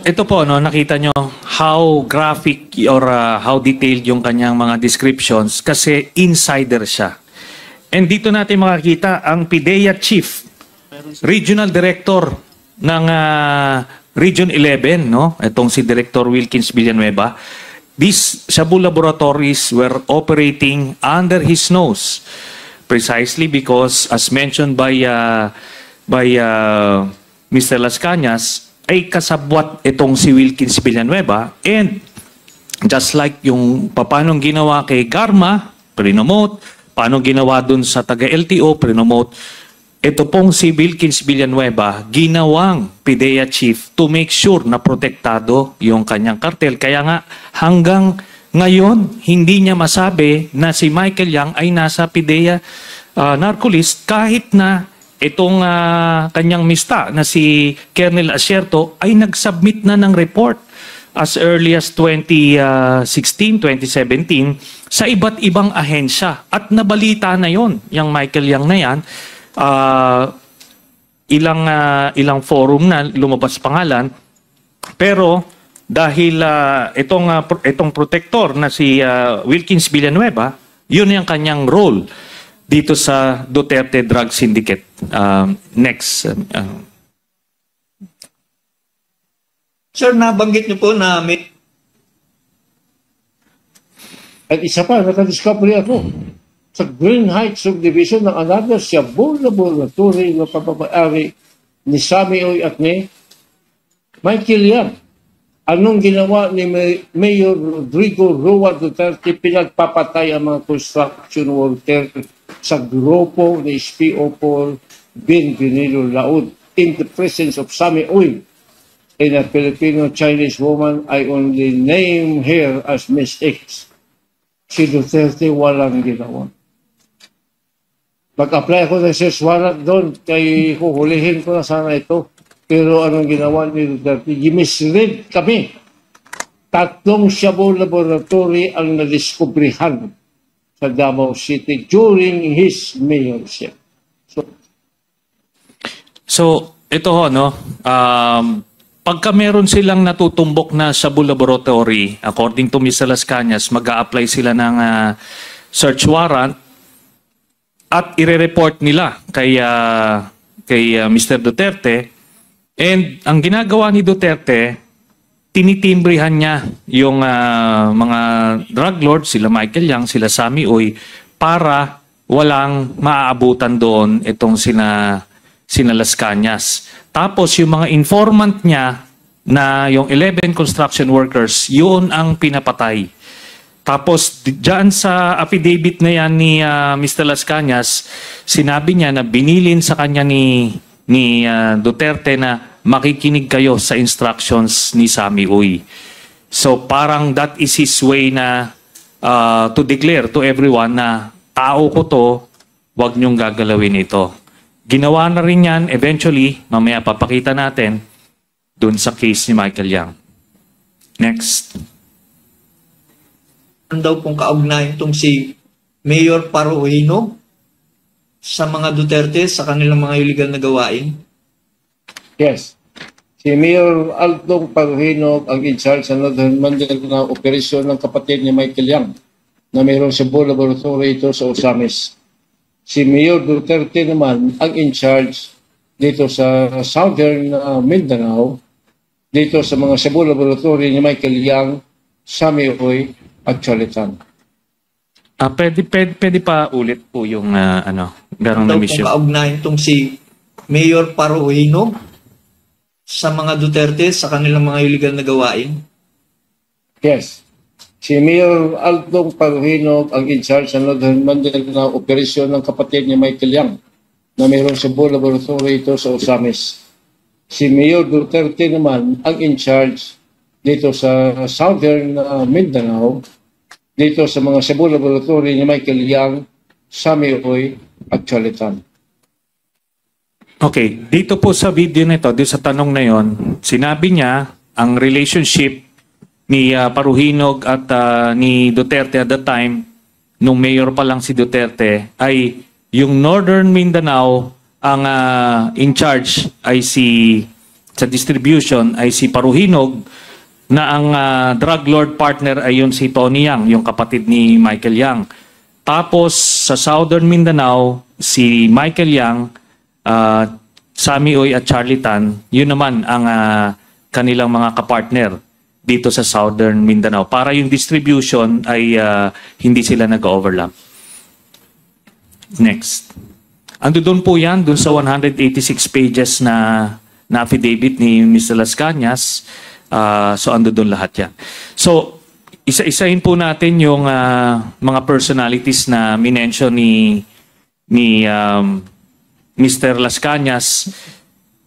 Ito po, no, nakita nyo how graphic or how detailed yung kanyang mga descriptions kasi insider siya. And dito natin makakita ang PIDEA Chief, Regional Director ng Region 11, no? Itong si Director Wilkins Villanueva. These Shabu laboratories were operating under his nose precisely because, as mentioned by Mr. Las Cañas, ay kasabwat itong si Wilkins Villanueva, and just like yung paano ginawa kay Garma, prinomote, paano ginawa dun sa taga-LTO, prinomote, ito pong si Wilkins Villanueva, ginawang PIDEA Chief to make sure na protektado yung kanyang kartel. Kaya nga hanggang ngayon, hindi niya masabi na si Michael Yang ay nasa PIDEA narcolist kahit na itong kanyang mista na si Colonel Asierto ay nag-submit na ng report as early as 2016, 2017 sa iba't ibang ahensya. At nabalita na yon, yung Michael Yang na yan, ilang forum na lumabas pangalan, pero dahil itong protector na si Wilkins Villanueva, yun yung kanyang role dito sa Duterte Drug Syndicate. Next. Sir, nabanggit niyo po na may... At isa pa, nakadiscovery ako sa Green Heights Subdivision ng another Shabu laboratory na papamayari ni Sammy Oy at ni Michael Yang. Anong ginawa ni Mayor Rodrigo Roa Duterte? Pinagpapatay ang mga construction worker sa grupo ni SPO4 Bienvenido Laud in the presence of Sammy Oy and a Filipino-Chinese woman. I only name her as Miss X. Si Duterte walang ginawa. Pag-apply ako ng search warrant doon, kay huhulihin ko na sana ito. Pero anong ginawa ni Duterte? Gimislead kami. 3 Shabu laboratory ang nadiskubrihan sa Davao City during his mayorship. So ito ho, no? Pagka meron silang natutumbok na Shabu laboratory, according to Mr. Las Cañas, mag-a-apply sila ng search warrant at ire-report nila kay Mr. Duterte. And ang ginagawa ni Duterte, tinitimbrihan niya yung mga drug lords, sila Michael Yang, sila Sammy Oy, para walang maaabutan doon itong sina Las Cañas. Tapos yung mga informant niya na yung 11 construction workers, yun ang pinapatay. Tapos diyan sa affidavit na yan ni Mr. Las Cañas, sinabi niya na binilin sa kanya ni Duterte na makikinig kayo sa instructions ni Sammy Oy. So parang that is his way na to declare to everyone na tao ko to, wag niyong gagalawin ito. Ginawa na rin yan eventually, mamaya papakita natin dun sa case ni Michael Yang. Next. Daw pong kaugnayan itong si Mayor Paruhino sa mga Duterte sa kanilang mga illegal na gawain? Yes. Si Mayor Aldong Paruhino ang in-charge sa Northern Manila na operasyon ng kapatid ni Michael Yang na mayroong Shabu laboratory ito sa Osamis. Si Mayor Duterte naman ang in-charge dito sa Southern Mindanao, dito sa mga Shabu laboratory ni Michael Yang, Sammy Oy, at Cholitan. Pwede pa ulit po yung garong na mission. Daw pong kaugnayan itong si Mayor Paruhino sa mga Duterte sa kanilang mga illegal na gawain? Yes. Si Mayor Aldong Paruhino ang in-charge sa Northern Manila na operasyon ng kapatid ni Michael Yang na mayroong Shabu laboratory ito sa Osamis. Si Mayor Duterte naman ang in-charge dito sa Southern Mindanao, dito sa mga Shabu laboratory ni Michael Yang, Sammy Oy, at Cholitan. Okay, dito po sa video nito, dito sa tanong na yon, sinabi niya ang relationship ni Paruhinog at ni Duterte at the time, nung mayor pa lang si Duterte, ay yung Northern Mindanao, ang in charge ay si sa distribution ay si Paruhinog, na ang drug lord partner ay yun si Tony Yang, yung kapatid ni Michael Yang. Tapos sa Southern Mindanao, si Michael Yang, Sammy Oy at Charlie Tan, yun naman ang kanilang mga kapartner dito sa Southern Mindanao. Para yung distribution ay hindi sila nag-overlap. Next. Ando doon po yan, doon sa 186 pages na affidavit ni Mr. Las Cañas. So ando doon lahat yan. So, isa-isahin po natin yung mga personalities na minention ni Mr. Las Cañas.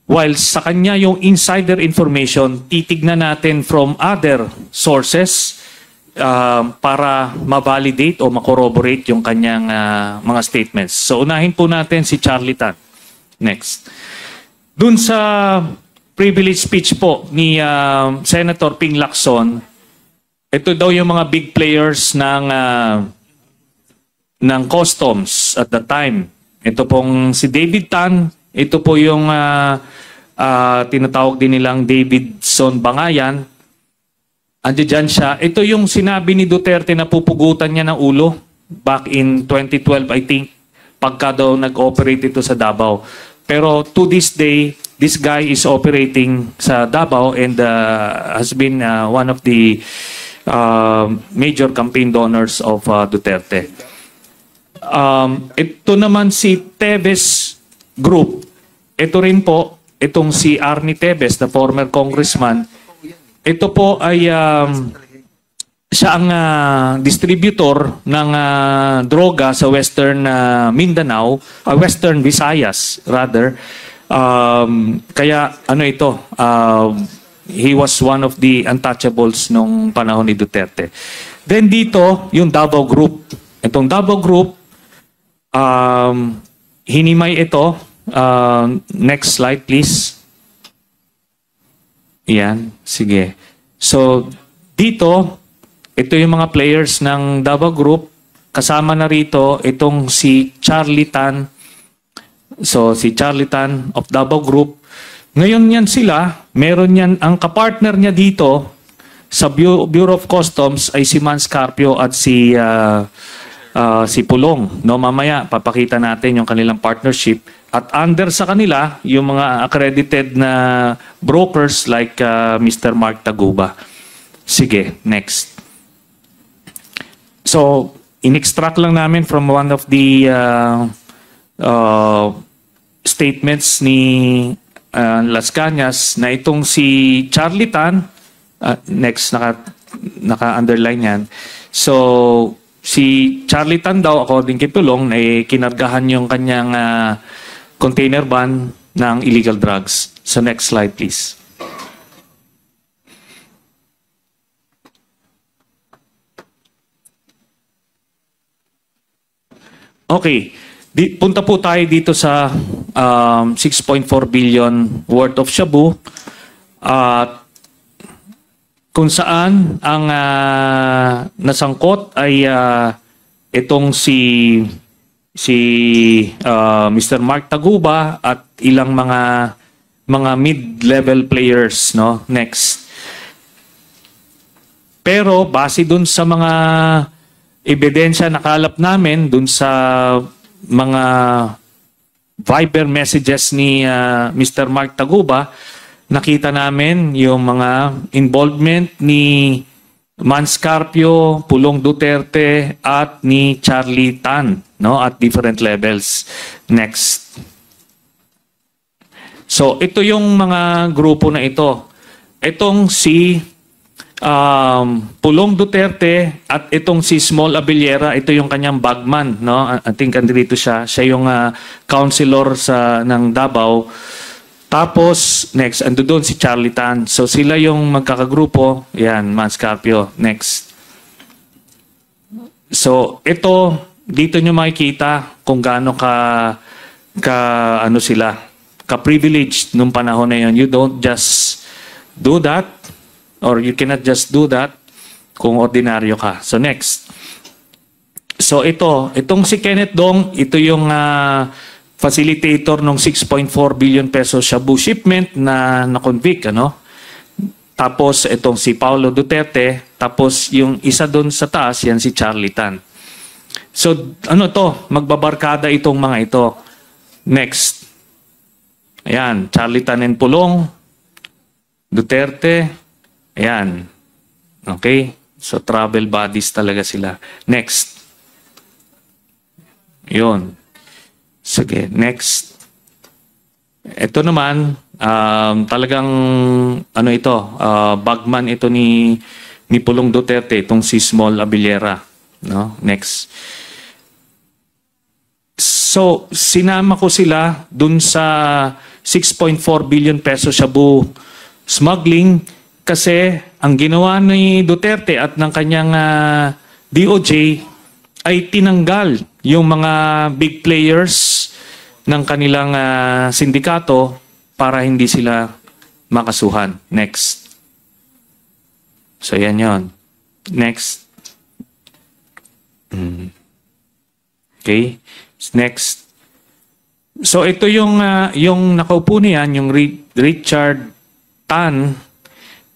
While sa kanya yung insider information, titignan natin from other sources para ma-validate o ma-corroborate yung kanyang mga statements. So unahin po natin si Charlie Tan. Next. Dun sa privilege speech po ni Senator Ping Lacson, ito daw yung mga big players ng customs at the time. Ito pong si David Tan, ito po yung tinatawag din nilang Davidson Bangayan. Andiyan siya. Ito yung sinabi ni Duterte na pupugutan niya ng ulo back in 2012, I think, pagka daw nag-operate ito sa Davao. Pero to this day, this guy is operating sa Davao and has been one of the major campaign donors of Duterte. Ito naman si Teves Group. Ito rin po, itong si Arnie Teves, the former congressman. Ito po ay siya ang distributor ng droga sa Western Mindanao, Western Visayas rather. Kaya ano ito, he was one of the untouchables nung panahon ni Duterte. Then dito, yung Davao Group. Itong Davao Group, hinimay ito. Next slide please. Yan, sige. So, dito, ito yung mga players ng Davao Group. Kasama na rito itong si Charlie Tan. So, si Charlie Tan of Davao Group. Ngayon yan sila, meron yan, ang kapartner niya dito sa Bureau of Customs ay si Mans Carpio at si Pulong. No, mamaya, papakita natin yung kanilang partnership. At under sa kanila, yung mga accredited na brokers like Mr. Mark Taguba. Sige, next. So, in-extract lang namin from one of the statements ni Las Cañas na itong si Charlie Tan, next, naka-underline yan. So, si Charlie Tan daw, according kay Pulong, ay kinargahan yung kanyang container van ng illegal drugs. So next slide please. Okay. Punta po tayo dito sa 6.4 billion worth of shabu. Kung saan ang nasangkot ay itong si Mr. Mark Taguba at ilang mga mid-level players, no? Next. Pero base dun sa mga ebidensya nakalap namin dun sa mga Viber messages ni Mr. Mark Taguba, nakita namin yung mga involvement ni Mans Carpio, Pulong Duterte at ni Charlie Tan, no, at different levels. Next. So ito yung mga grupo na ito. Itong si Pulong Duterte at itong si Small Abellera, ito yung kanyang bagman, no? I think andito siya. Siya yung councilor ng Davao. Tapos, next, ando doon si Charlie Tan. So, sila yung magkakagrupo. Yan, Mans Carpio. Next. So, ito, dito nyo makikita kung gaano ano sila, ka-privileged nung panahon na yun. You don't just do that, or you cannot just do that kung ordinaryo ka. So, next. So, itong si Kenneth Dong, ito yung facilitator ng 6.4 billion peso shabu shipment na na-convict, ano? Tapos itong si Paulo Duterte, tapos yung isa doon sa taas, yan si Charlie Tan. So ano to, magbabarkada itong mga ito. Next. Ayan, Charlie Tan and Pulong, Duterte, ayan. Okay? So travel buddies talaga sila. Next. Yun. Sige, next. Ito naman, talagang ano ito, bagman ito ni Pulong Duterte, itong si Small Abiliera. No? Next. So, sinama ko sila dun sa 6.4 billion peso shabu smuggling kasi ang ginawa ni Duterte at ng kanyang DOJ ay tinanggal yung mga big players ng kanilang sindikato para hindi sila makasuhan. Next. So, yan yon. Next. Okay. Next. So, ito yung nakaupo niyan, yung Richard Tan.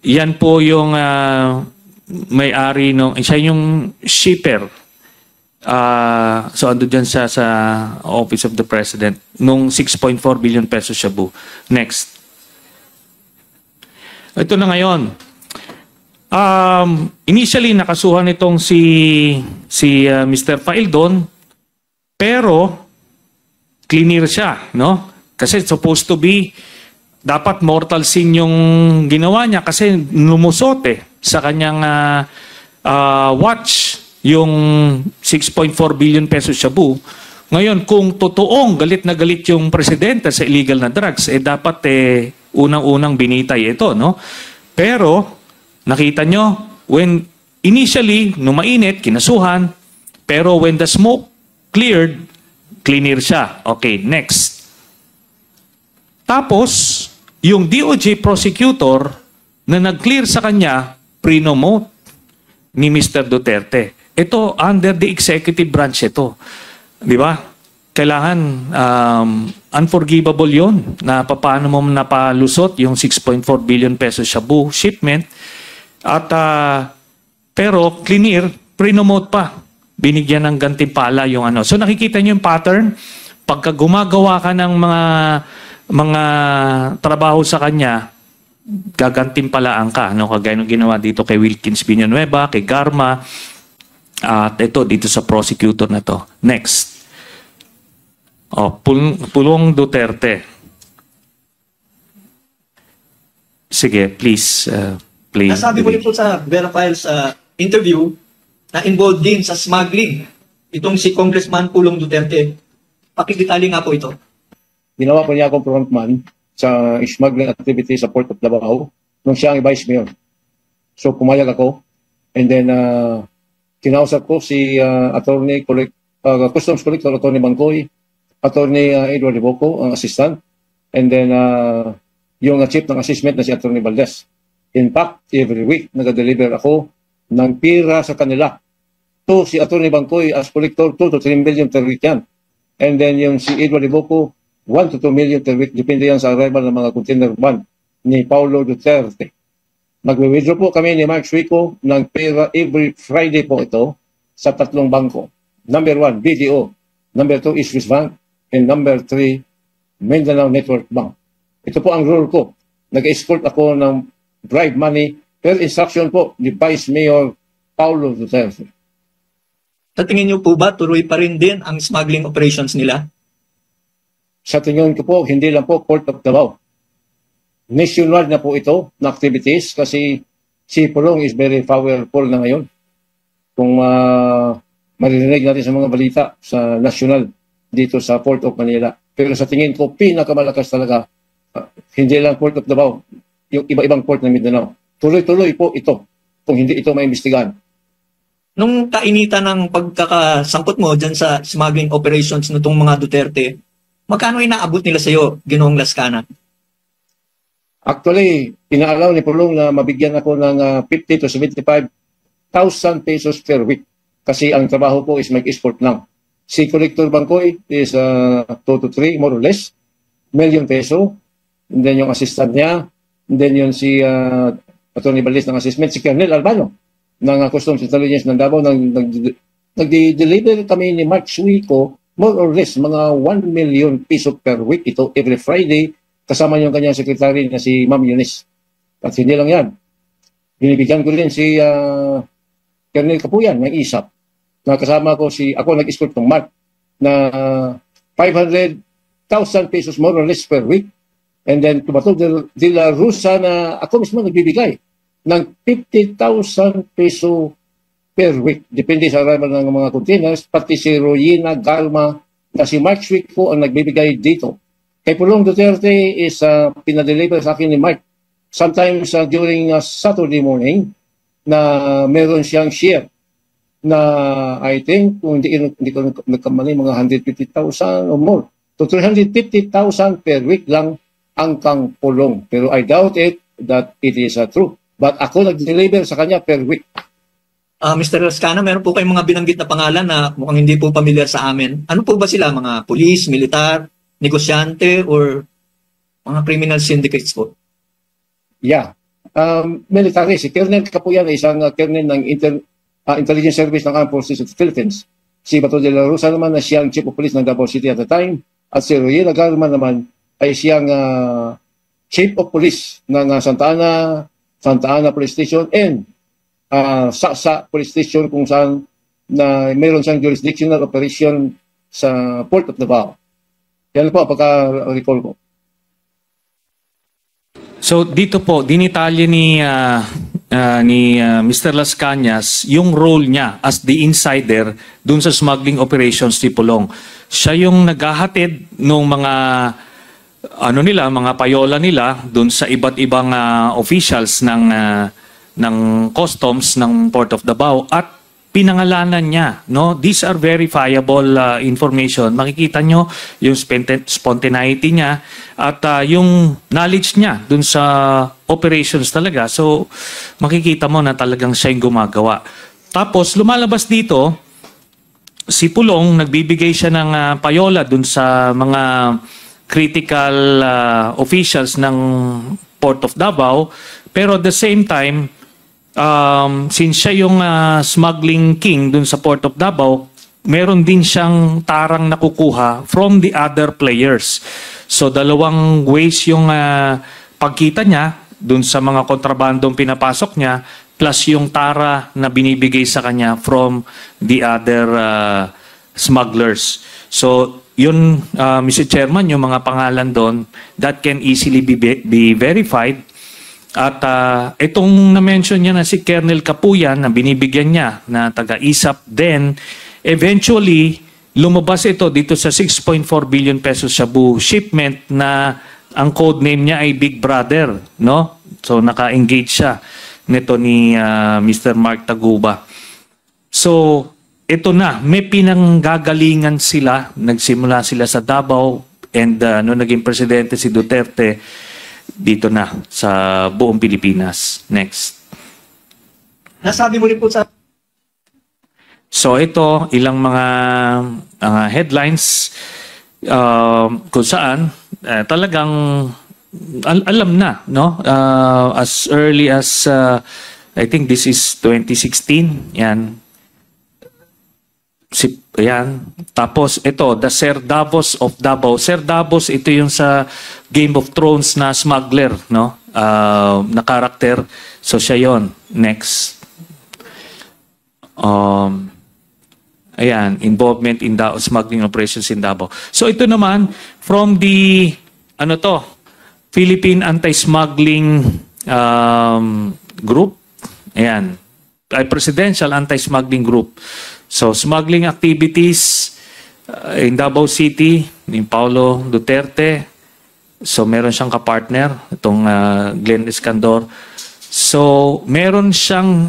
Yan po yung may-ari nung, siya yung shipper. So, ando dyan sa Office of the President nung 6.4 billion peso shabu. Next. Ito na ngayon. Initially, nakasuhan itong si Mr. Faildon, pero clear siya, no? Kasi supposed to be, dapat mortal sin yung ginawa niya kasi lumusote sa kanyang watch yung 6.4 billion peso shabu. Ngayon, kung totoong galit na galit yung presidente sa illegal na drugs, dapat unang-unang binitay ito, no? Pero, nakita nyo, when initially, numainit, kinasuhan, pero when the smoke cleared, clear siya. Okay, next. Tapos, yung DOJ prosecutor na nag-clear sa kanya, pre-nomote ni Mr. Duterte. Ito, under the executive branch ito. Di ba? Kailangan unforgivable yon na paano mo napalusot yung 6.4 billion peso shabu shipment. At pero clear, pre-nomote pa. Binigyan ng gantimpala yung ano. So nakikita niyo yung pattern. Pagka gumagawa ka ng mga trabaho sa kanya, gagantimpalaan ka. No? Kagaya ng ginawa dito kay Wilkins Villanueva, kay Garma, at ito dito sa prosecutor na to. Next. Pulong Duterte. Sige, please. Please. Nasabi ko rin po sa Vera Files interview na involved din sa smuggling. Itong si Congressman Pulong Duterte. Pakidetali nga po ito. Ginawa po niya akong frontman sa smuggling activity sa Port of Davao nung siya ang vice mayor. So pumayag ako and then kinausap ko si Customs Collector Attorney Bangkoy, Attorney Edward Riboco, ang assistant, and then yung chief ng assessment na si Attorney Valdez. In fact, every week nag-deliver ako ng pira sa kanila. To si Attorney Bangkoy as collector, 2 to 3 million per week yan. And then yung si Edward Riboco, 1 to 2 million per week. Depende yan sa arrival ng mga container van ni Paulo Duterte. Magwe-withdraw po kami ni Mark Suico ng pera every Friday po ito sa 3 bangko. Number 1, BDO. Number 2 is Swiss Bank. And number 3, Mindanao Network Bank. Ito po ang rule ko. Nag-escort ako ng bribe money per instruction po ni Vice Mayor Paulo Duterte. Sa tingin niyo po ba, tuloy pa rin din ang smuggling operations nila? Sa tingin ko po, hindi lang po Port of Davao. Nationwide na po ito na activities kasi si Pulong is very powerful na ngayon. Kung maririnig natin sa mga balita sa national dito sa Port of Manila. Pero sa tingin ko, pinakamalakas talaga, hindi lang Port of Davao, yung iba-ibang port ng Mindanao. Tuloy-tuloy po ito kung hindi ito maimbestigahan. Nung kainitan ng pagkakasangkot mo dyan sa smuggling operations nitong mga Duterte, magkano inaabot nila sa iyo, Ginoong Lascana? Actually, inaalaw ni Pulong na mabigyan ako ng 50 to 75,000 pesos per week. Kasi ang trabaho ko is mag-escort lang. Si Collector Bangkoy is 2 to 3, more or less, million peso. And then yung assistant niya, and then yun si Attorney Balis ng assessment, si Colonel Albano ng Customs Intelligence ng Davao. Nag-deliver kami ni Mark Suico, more or less, mga 1 million peso per week. Ito every Friday, kasama yung kanyang secretary na si Ma'am Eunice. At hindi lang yan. Binibigyan ko rin si Colonel Kapuyan ng ISAP. Nakasama ko ako nag-escort ng Mark na 500,000 pesos more or less per week. And then Tubato de la Rosa na ako mismo nagbibigay ng 50,000 peso per week. Depende sa arrival ng mga containers. Pati si Royina Galma na si Mark Suico ang nagbibigay dito. Kay Pulong Duterte is pinadeliver sa akin ni Mark. Sometimes during Saturday morning na meron siyang share na I think kung hindi ko nagkamali mga 150,000 or more. So 350,000 per week lang ang kang Pulong. Pero I doubt it that it is true. But ako nag-deliver sa kanya per week. Mr. Lascana, meron po kayong mga binanggit na pangalan na mukhang hindi po pamilyar sa amin. Ano po ba sila? Mga pulis, militar, negosyante, or mga criminal syndicates po? Yeah. Military. Si Colonel Kapuyan ay isang colonel ng Intelligence Service ng Armed Forces of the Philippines. Si Bato de la Rosa naman na siyang Chief of Police ng Davao City at the time. At si Royela Garman naman ay siyang Chief of Police ng Santa Ana Police Station and Saksa Police Station kung saan na mayroon siyang jurisdictional operation sa Port of Davao. Yan po pagka-recall ko. So dito po, dinitalye ni Mr. Las Cañas yung role niya as the insider dun sa smuggling operations ni Pulong. Siya yung naghahatid ng mga mga payola nila dun sa iba't ibang officials ng customs ng Port of Davao at pinangalanan niya, no? These are verifiable information. Makikita nyo yung spontaneity niya at yung knowledge niya dun sa operations talaga. So, makikita mo na talagang siya yung gumagawa. Tapos, lumalabas dito, si Pulong, nagbibigay siya ng payola dun sa mga critical officials ng Port of Davao. Pero at the same time, since siya yung smuggling king dun sa Port of Davao, meron din siyang tarang nakukuha from the other players. So dalawang ways yung pagkita niya dun sa mga kontrabandong pinapasok niya plus yung tara na binibigay sa kanya from the other smugglers. So yun, Mr. Chairman, yung mga pangalan doon that can easily be verified. At itong na-mention niya na si Colonel Kapuyan na binibigyan niya na taga-ISAP din, eventually lumabas ito dito sa 6.4 billion pesos shabu shipment na ang code name niya ay Big Brother, no? So naka-engage siya nito ni Mr. Mark Taguba. So ito na, may pinanggagalingan sila, nagsimula sila sa Davao and nung naging presidente si Duterte, dito na sa buong Pilipinas. Next. Nasabi mo rin po sa... So ito, ilang mga headlines kung saan talagang alam na, no? As early as, I think this is 2016, yan. Ayan. Tapos ito, the Sir Davos of Davao. Sir Davos, ito yung sa Game of Thrones na smuggler, no? Na karakter. So siya yon. Next. Ayan, involvement in the smuggling operations in Davao. So ito naman, from the, Philippine Anti-Smuggling Group. Ayan. Presidential Anti-Smuggling Group. So, smuggling activities in Davao City, ni Paulo Duterte. So, meron siyang kapartner, itong Glenn Escandor. So, meron siyang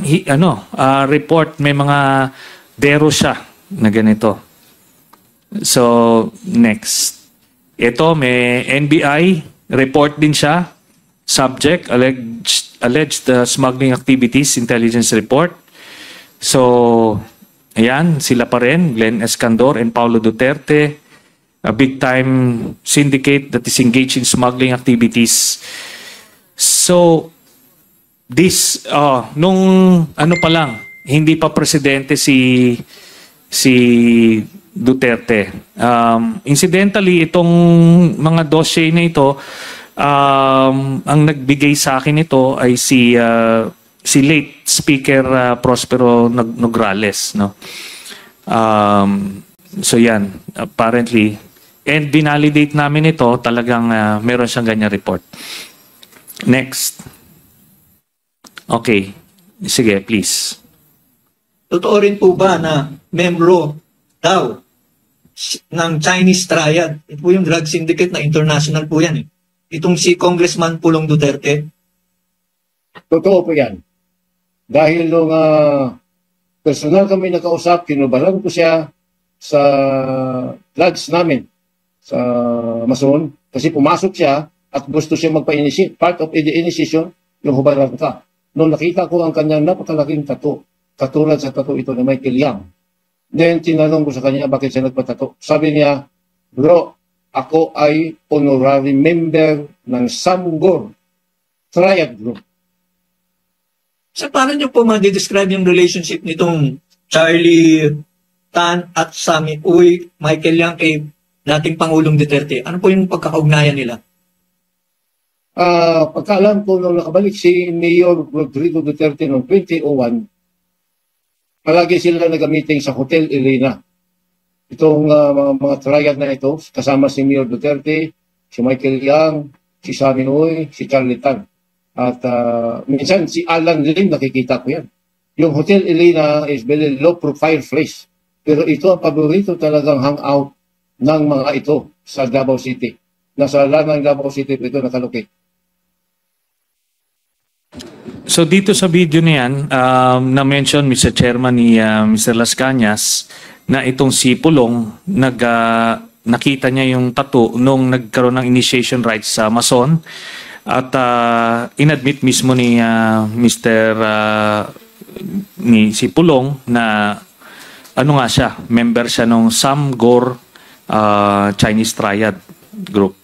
report, may mga dero siya na ganito. So, next. Ito, may NBI report din siya. Subject, alleged smuggling activities, intelligence report. So, Ayan, sila pa rin, Glenn Escandor and Paulo Duterte, a big-time syndicate that is engaged in smuggling activities. So, this, nung ano pa lang, hindi pa presidente si Duterte. Incidentally, itong mga dossier na ito, ang nagbigay sa akin ito ay si late Speaker Prospero Nograles, no? So yan, apparently, and binalidate namin ito, talagang meron siyang ganyan report. Next. Okay. Sige, please. Totoo rin po ba na membro daw ng Chinese Triad? Ito po yung drug syndicate na international po yan. Itong si Congressman Pulong Duterte. Totoo po yan. Dahil nung personal kami nakausap, kinubalan ko siya sa lodge namin sa Mason kasi pumasok siya at gusto siya magpa-initiate. Part of the initiation, yung hubaran ka. Nung nakita ko ang kanyang napakalaking tattoo, katulad sa tattoo ito ni Michael Yang. Then tinanong ko sa kanya bakit siya nagpatato. Sabi niya, bro, ako ay honorary member ng Samgor Triad Group. So, paano niyo po ma-describe yung relationship nitong Charlie Tan at Sammy Uy, Michael Yang kay dating Pangulong Duterte? Ano po yung pagkakaugnayan nila? Pagkaalam ko nung nakabalik si Mayor Rodrigo Duterte noong 2001, palagi sila nag-meeting sa Hotel Elena. Itong mga triad na ito, kasama si Mayor Duterte, si Michael Yang, si Sammy Uy, si Charlie Tan. At minsan si Alan Lim, nakikita ko yan. Yung Hotel Elena is very low profile place. Pero ito ang paborito talagang hangout ng mga ito sa Davao City. Nasa lanang Davao City ito nakalukit. So dito sa video na yan, na-mention Mr. Chairman ni Mr. Las Cañas na itong si Pulong, nakita niya yung tattoo nung nagkaroon ng initiation rites sa Mason at inadmit mismo ni si Pulong na ano nga siya, member siya ng Samgor Chinese Triad Group.